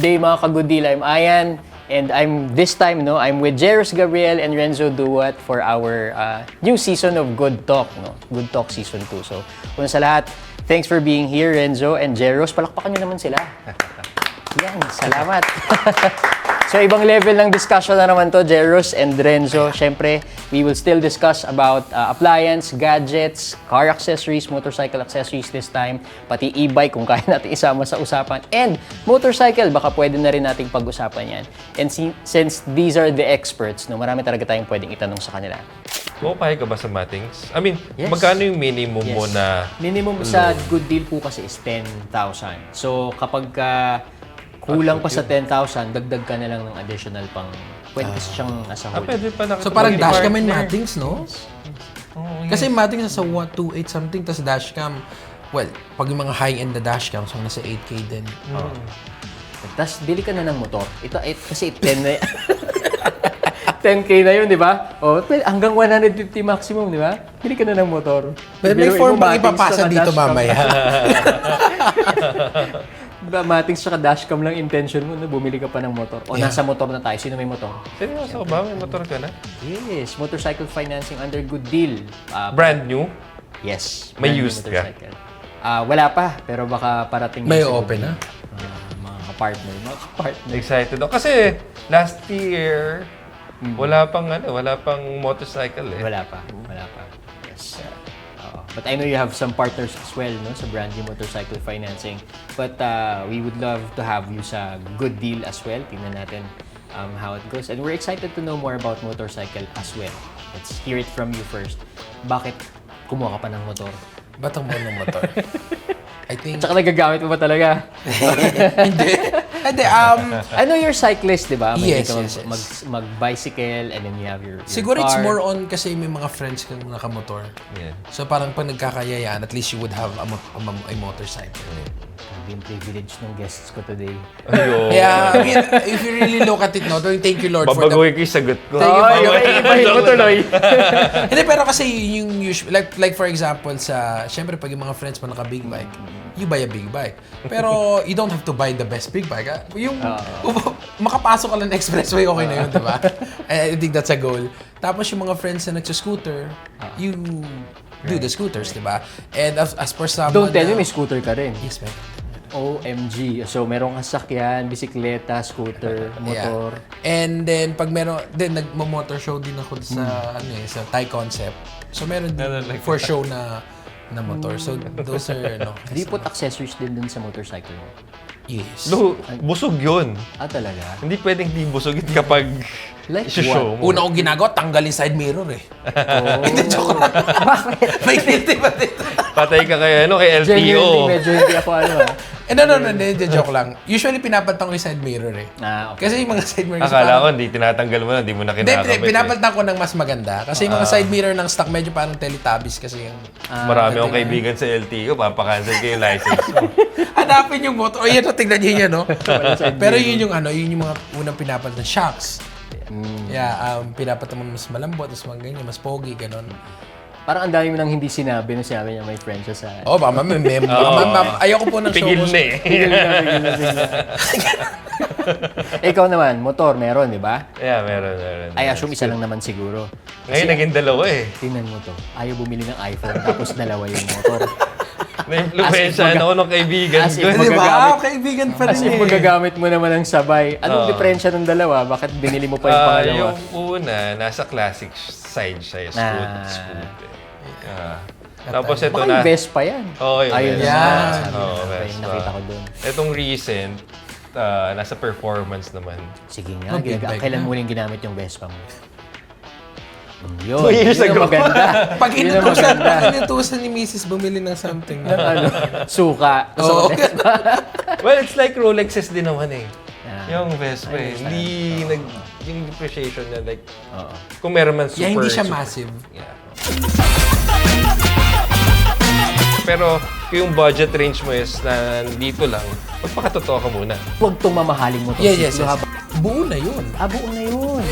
day mga ka-Good-Deal, I'm Ayan. And this time, I'm with Jeros Gabriel and Renzo Duat for our new season of Good Talk, Good Talk Season 2. So, una sa lahat, thanks for being here, Renzo and Jeros. Palakpakan nyo naman sila. Yan, salamat. So, ibang level ng discussion na naman to, Jeros and Renzo. Siyempre, we will still discuss about appliance, gadgets, car accessories, motorcycle accessories this time, pati e-bike kung kaya natin isama sa usapan. And motorcycle, baka pwede na rin nating pag-usapan yan. And since these are the experts, marami talaga tayong pwedeng itanong sa kanila. Pumapayag ka ba sa Matings? I mean, Yes. magkano yung minimum mo na... Minimum sa Good Deal po kasi is 10,000. So, kapag kulang pa sa 10,000, dagdag ka na lang ng additional pang... Pwede kasi siyang as a whole. Pwede pa na. So parang dashcam and Matings, no? Oh, Kasi Matings nasa 128 something, tas dashcam, well, pag yung mga high-end na dashcam, so nasa 8K din. Tapos, bili ka na ng motor. Ito, kasi 10 na 10K na yun, di ba? O, hanggang 150 maximum, di ba? Bili ka na ng motor. But may form bang ipapasa dito mamaya? Diba, Matings tsaka dashcam lang intention mo na bumili ka pa ng motor. O nasa motor na tayo. Sino may motor? Seryoso ba? May motor ka na? Yes, motorcycle financing under Good Deal. Brand new? Yes. May brand new used ka? motorcycle. Wala pa, pero baka parating May siguro. open na? Mga kapartner. Excited ako. Kasi last year, wala pang motorcycle eh. Wala pa. Yes. But I know you have some partners as well, sa brand new motorcycle financing. But we would love to have you sa Good Deal as well. Tingnan natin how it goes. And we're excited to know more about motorcycle as well. Let's hear it from you first. Bakit kumuha ka pa ng motor? Ba't ang ng motor? I think... Tsaka nagagamit mo ba talaga? Hindi. I know you're cyclist, di ba? Yes, Mahilig yes, ka yes. mag-bicycle and then you have your Siguro car. it's more on kasi may mga friends kang nakamotor. Yeah. So parang pag nagkakayayaan, at least you would have a motorcycle. Grabe yung privilege ng guests ko today. Ayun. Yeah, I mean, if you really look at it, thank you Lord for the... Babagoy ko yung sagot ko. Thank you for Ibahin mo tuloy. Hindi, pero kasi yung usual, like for example syempre pag yung mga friends mo naka-big bike, you buy a big bike. Pero you don't have to buy the best big bike. Yung makapasok ka lang ng expressway, okay na yun, di ba? I think that's a goal. Tapos yung mga friends na nagsa-scooter, you do the scooters, di ba? And as for someone... Don't tell me may scooter ka rin. Yes, man. OMG. So, merong sasakyan, bisikleta, scooter, motor. Yeah. And then, pag nagmo-motor show din ako sa, sa Thai Concept. So, meron din for show na motor. So, those are, Do you put accessories din dun sa motorcycle mo? yes. Busog yun. Talaga? Hindi pwedeng di busog yun kapag Like show mo. Una kong ginagawa, tanggalin side mirror eh. Hindi, joke lang. Bakit? May guilty ba dito? Patay ka kay Genuinely, LTO. medyo hindi ako No, hindi, joke lang. Usually, pinapalitan ko yung side mirror eh. Okay. Kasi yung mga side mirror... Akala ko, hindi tinatanggal mo na, hindi mo na Hindi, kinakamit. pinapalitan ko ng mas maganda. Kasi yung mga side mirror ng stock, medyo parang Teletubbies kasi yung... Marami akong kaibigan sa LTO, papakancel ko yung license mo. Hanapin yung motor. O yan, tingnan niyo yan, no? Pero yun yung mga unang pinapalitan. Shocks. Yeah, pinapalitan mo mas malambot, mas ganyan, mas pogi, ganon. Parang ang dami mo nang hindi sinabi nung sinabi niya may friend siya sa... Oh, baka ayoko po ng show Pigil mo. na eh. Pigil na. Ikaw naman, motor meron, di ba? Yeah, meron. I assume isa lang naman siguro. Ngayon, naging dalawa eh. Tingnan mo to. Ayaw bumili ng iPhone tapos dalawa yung motor. Na-influensyahan ako ng kaibigan as ko. if Di ba? magagamit- Kaibigan pa As rin if eh. magagamit mo naman ng sabay. Anong diferensya ng dalawa? Bakit binili mo pa yung pangalawa? Yung una, nasa classic side siya, scooter. Tapos ito Baka na. yung Vespa yan. Oo, yung Ayun Vespa. na. Yan. Sabi Oo, na, Vespa. nakita ko doon. Itong recent, nasa performance naman. Sige nga, Big bike kailan na. mo rin ginamit yung Vespa mo? Yun, 2 years yun ang ago. maganda. Pag Yun ang maganda. inutusan ni Mrs. bumili ng something. Suka. Oo. Well, it's like Rolexes din naman eh. Yeah. Yung Vespa eh. Hindi yung depreciation niya like, Oo. kung meron man super. Yeah, hindi siya super- massive. Yeah. Pero kung yung budget range mo is na dito lang, magpakatotoo ka muna. Huwag itong mamahaling mo. Yes. Buo na yun. Buo na yun.